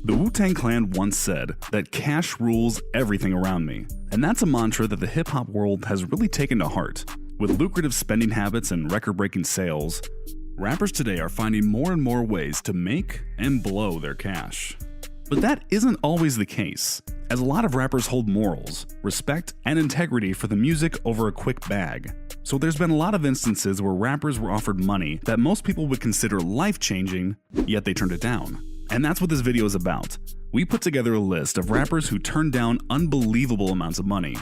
The Wu-Tang Clan once said that cash rules everything around me, and that's a mantra that the hip-hop world has really taken to heart. With lucrative spending habits and record-breaking sales, rappers today are finding more and more ways to make and blow their cash. But that isn't always the case, as a lot of rappers hold morals, respect, and integrity for the music over a quick bag. So there's been a lot of instances where rappers were offered money that most people would consider life-changing, yet they turned it down. And that's what this video is about. We put together a list of rappers who turned down unbelievable amounts of money.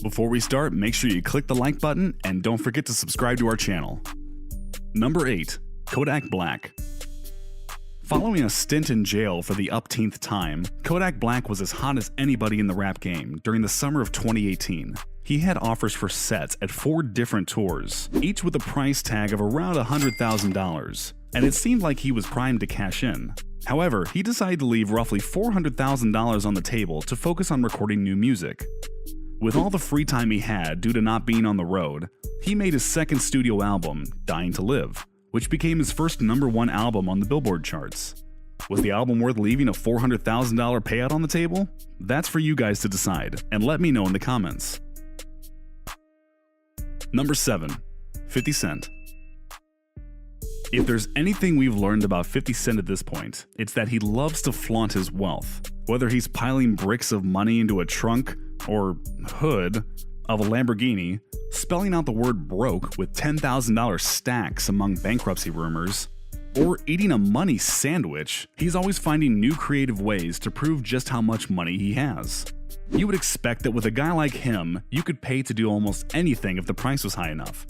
Before we start, make sure you click the like button and don't forget to subscribe to our channel. Number 8. Kodak Black. Following a stint in jail for the upteenth time, Kodak Black was as hot as anybody in the rap game during the summer of 2018. He had offers for sets at 4 different tours, each with a price tag of around $100,000, and it seemed like he was primed to cash in. However, he decided to leave roughly $400,000 on the table to focus on recording new music. With all the free time he had due to not being on the road, he made his second studio album, Dying to Live, which became his first #1 album on the Billboard charts. Was the album worth leaving a $400,000 payout on the table? That's for you guys to decide, and let me know in the comments. Number 7. 50 Cent. If there's anything we've learned about 50 Cent at this point, it's that he loves to flaunt his wealth. Whether he's piling bricks of money into a trunk or hood of a Lamborghini, spelling out the word broke with $10,000 stacks among bankruptcy rumors, or eating a money sandwich, he's always finding new creative ways to prove just how much money he has. You would expect that with a guy like him, you could pay to do almost anything if the price was high enough.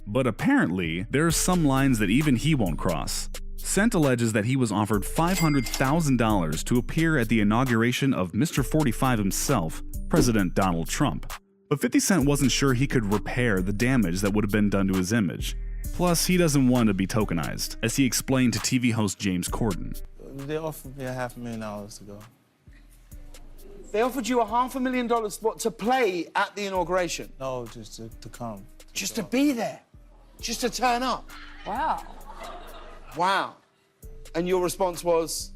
But apparently, there are some lines that even he won't cross. Cent alleges that he was offered $500,000 to appear at the inauguration of Mr. 45 himself, President Donald Trump. But 50 Cent wasn't sure he could repair the damage that would have been done to his image. Plus, he doesn't want to be tokenized, as he explained to TV host James Corden. They offered me $500,000 to go. They offered you $500,000 to play at the inauguration? No, just to come. Just to be there? Just to turn up? Wow. Wow. And your response was?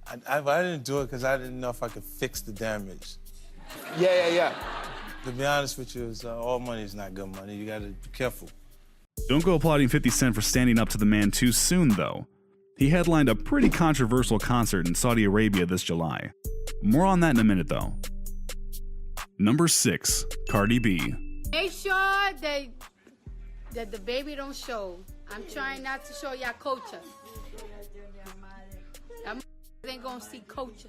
I didn't do it because I didn't know if I could fix the damage. Yeah. To be honest with you, all money is not good money. You gotta be careful. Don't go applauding 50 Cent for standing up to the man too soon, though. He headlined a pretty controversial concert in Saudi Arabia this July. More on that in a minute, though. Number 6. Cardi B. Make sure that the baby don't show. I'm trying not to show y'all culture. That ain't gonna see culture.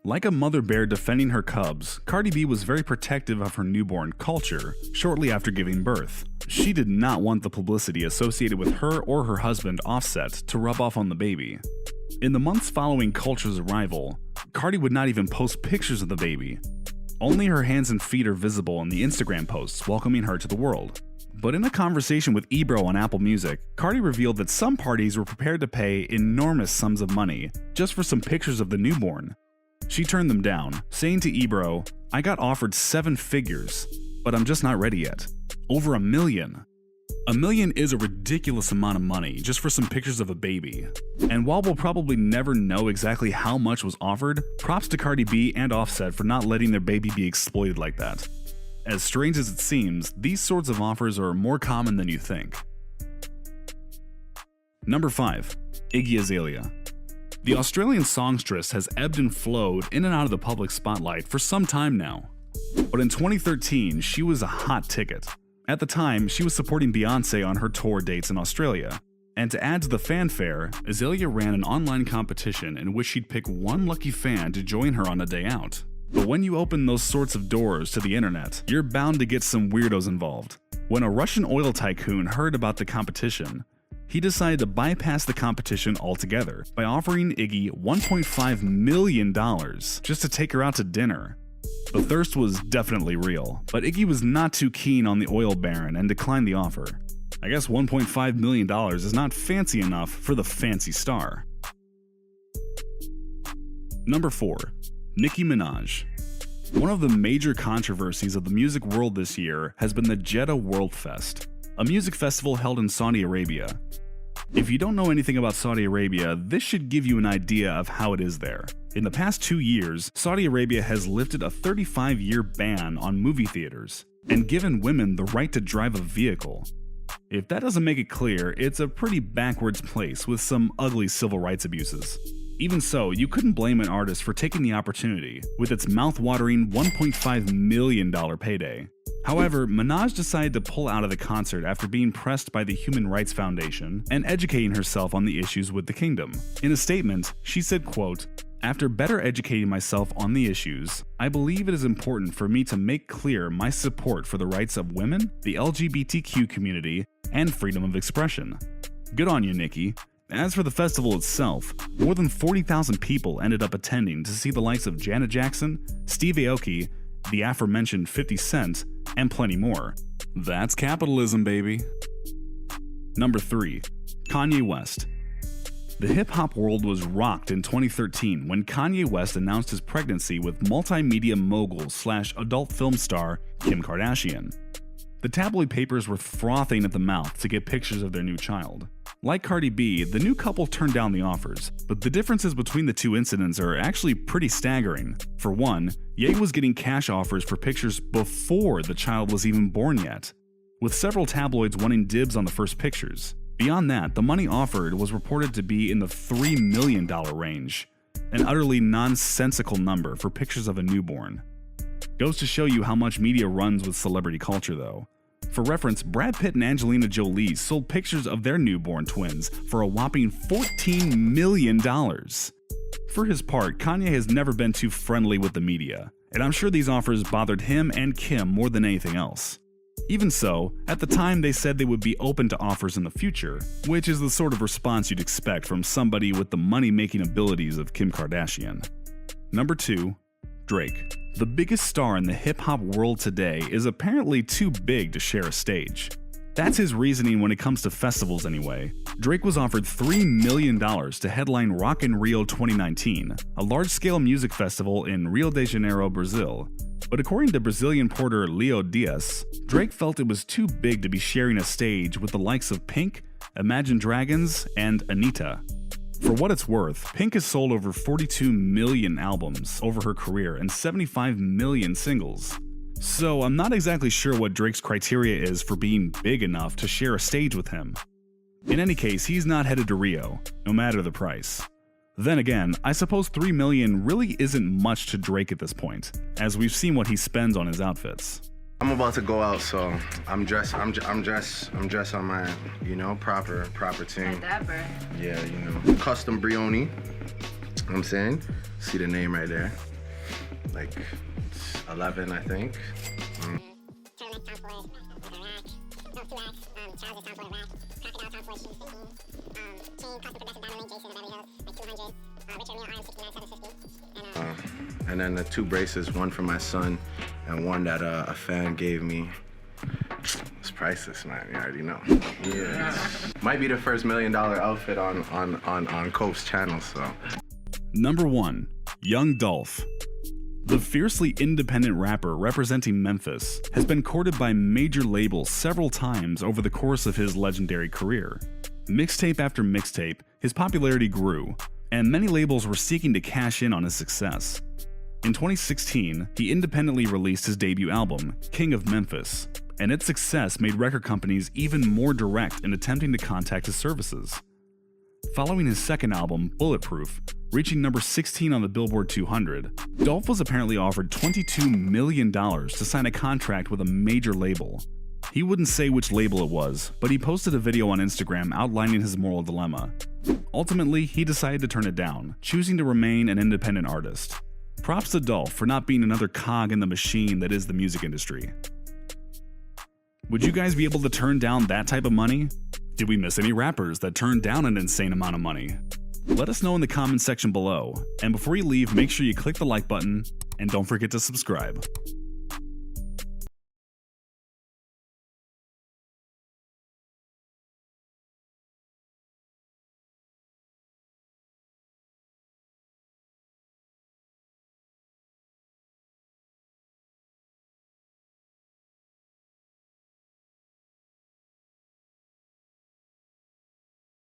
Like a mother bear defending her cubs, Cardi B was very protective of her newborn Culture shortly after giving birth. She did not want the publicity associated with her or her husband Offset to rub off on the baby. In the months following Culture's arrival, Cardi would not even post pictures of the baby. Only her hands and feet are visible in the Instagram posts welcoming her to the world. But in a conversation with Ebro on Apple Music, Cardi revealed that some parties were prepared to pay enormous sums of money just for some pictures of the newborn. She turned them down, saying to Ebro, "I got offered 7 figures, but I'm just not ready yet. Over $1 million. $1 million is a ridiculous amount of money just for some pictures of a baby." And while we'll probably never know exactly how much was offered, props to Cardi B and Offset for not letting their baby be exploited like that. As strange as it seems, these sorts of offers are more common than you think. Number 5. Iggy Azalea. The Australian songstress has ebbed and flowed in and out of the public spotlight for some time now. But in 2013, she was a hot ticket. At the time, she was supporting Beyoncé on her tour dates in Australia. And to add to the fanfare, Azalea ran an online competition in which she'd pick one lucky fan to join her on a day out. But when you open those sorts of doors to the internet, you're bound to get some weirdos involved. When a Russian oil tycoon heard about the competition, he decided to bypass the competition altogether by offering Iggy $1.5 million just to take her out to dinner. The thirst was definitely real, but Iggy was not too keen on the oil baron and declined the offer. I guess $1.5 million is not fancy enough for the fancy star. Number 4. Nicki Minaj. One of the major controversies of the music world this year has been the Jeddah World Fest, a music festival held in Saudi Arabia. If you don't know anything about Saudi Arabia, this should give you an idea of how it is there. In the past 2 years, Saudi Arabia has lifted a 35-year ban on movie theaters and given women the right to drive a vehicle. If that doesn't make it clear, it's a pretty backwards place with some ugly civil rights abuses. Even so, you couldn't blame an artist for taking the opportunity with its mouth-watering $1.5 million payday. However, Minaj decided to pull out of the concert after being pressed by the Human Rights Foundation and educating herself on the issues with the kingdom. In a statement, she said, quote, "After better educating myself on the issues, I believe it is important for me to make clear my support for the rights of women, the LGBTQ community, and freedom of expression." Good on you, Nicki. As for the festival itself, more than 40,000 people ended up attending to see the likes of Janet Jackson, Steve Aoki, the aforementioned 50 Cent, and plenty more. That's capitalism, baby. Number 3. Kanye West. The hip-hop world was rocked in 2013 when Kanye West announced his pregnancy with multimedia mogul/adult film star Kim Kardashian. The tabloid papers were frothing at the mouth to get pictures of their new child. Like Cardi B, the new couple turned down the offers, but the differences between the two incidents are actually pretty staggering. For one, Ye was getting cash offers for pictures before the child was even born yet, with several tabloids wanting dibs on the first pictures. Beyond that, the money offered was reported to be in the $3 million range, an utterly nonsensical number for pictures of a newborn. Goes to show you how much media runs with celebrity culture, though. For reference, Brad Pitt and Angelina Jolie sold pictures of their newborn twins for a whopping $14 million. For his part, Kanye has never been too friendly with the media, and I'm sure these offers bothered him and Kim more than anything else. Even so, at the time they said they would be open to offers in the future, which is the sort of response you'd expect from somebody with the money-making abilities of Kim Kardashian. Number 2. Drake. The biggest star in the hip-hop world today is apparently too big to share a stage. That's his reasoning when it comes to festivals anyway. Drake was offered $3 million to headline Rock in Rio 2019, a large-scale music festival in Rio de Janeiro, Brazil. But according to Brazilian porter Leo Dias, Drake felt it was too big to be sharing a stage with the likes of Pink, Imagine Dragons, and Anitta. For what it's worth, Pink has sold over 42 million albums over her career and 75 million singles. So I'm not exactly sure what Drake's criteria is for being big enough to share a stage with him. In any case, he's not headed to Rio, no matter the price. Then again, I suppose $3 million really isn't much to Drake at this point, as we've seen what he spends on his outfits. I'm about to go out, so I'm dressed on my, proper team. Dapper. Yeah, custom Brioni. You know what I'm saying? See the name right there. Like 11, I think. And then the 2 braces, one for my son and one that a fan gave me. It's priceless, man. You already know. Yeah. Might be the first $1 million outfit on Cope's channel, so. Number 1. Young Dolph. The fiercely independent rapper representing Memphis has been courted by major labels several times over the course of his legendary career. Mixtape after mixtape, his popularity grew, and many labels were seeking to cash in on his success. In 2016, he independently released his debut album, King of Memphis, and its success made record companies even more direct in attempting to contact his services. Following his second album, Bulletproof, reaching number 16 on the Billboard 200, Dolph was apparently offered $22 million to sign a contract with a major label. He wouldn't say which label it was, but he posted a video on Instagram outlining his moral dilemma. Ultimately, he decided to turn it down, choosing to remain an independent artist. Props to Dolph for not being another cog in the machine that is the music industry. Would you guys be able to turn down that type of money? Did we miss any rappers that turned down an insane amount of money? Let us know in the comments section below, and before you leave, make sure you click the like button and don't forget to subscribe.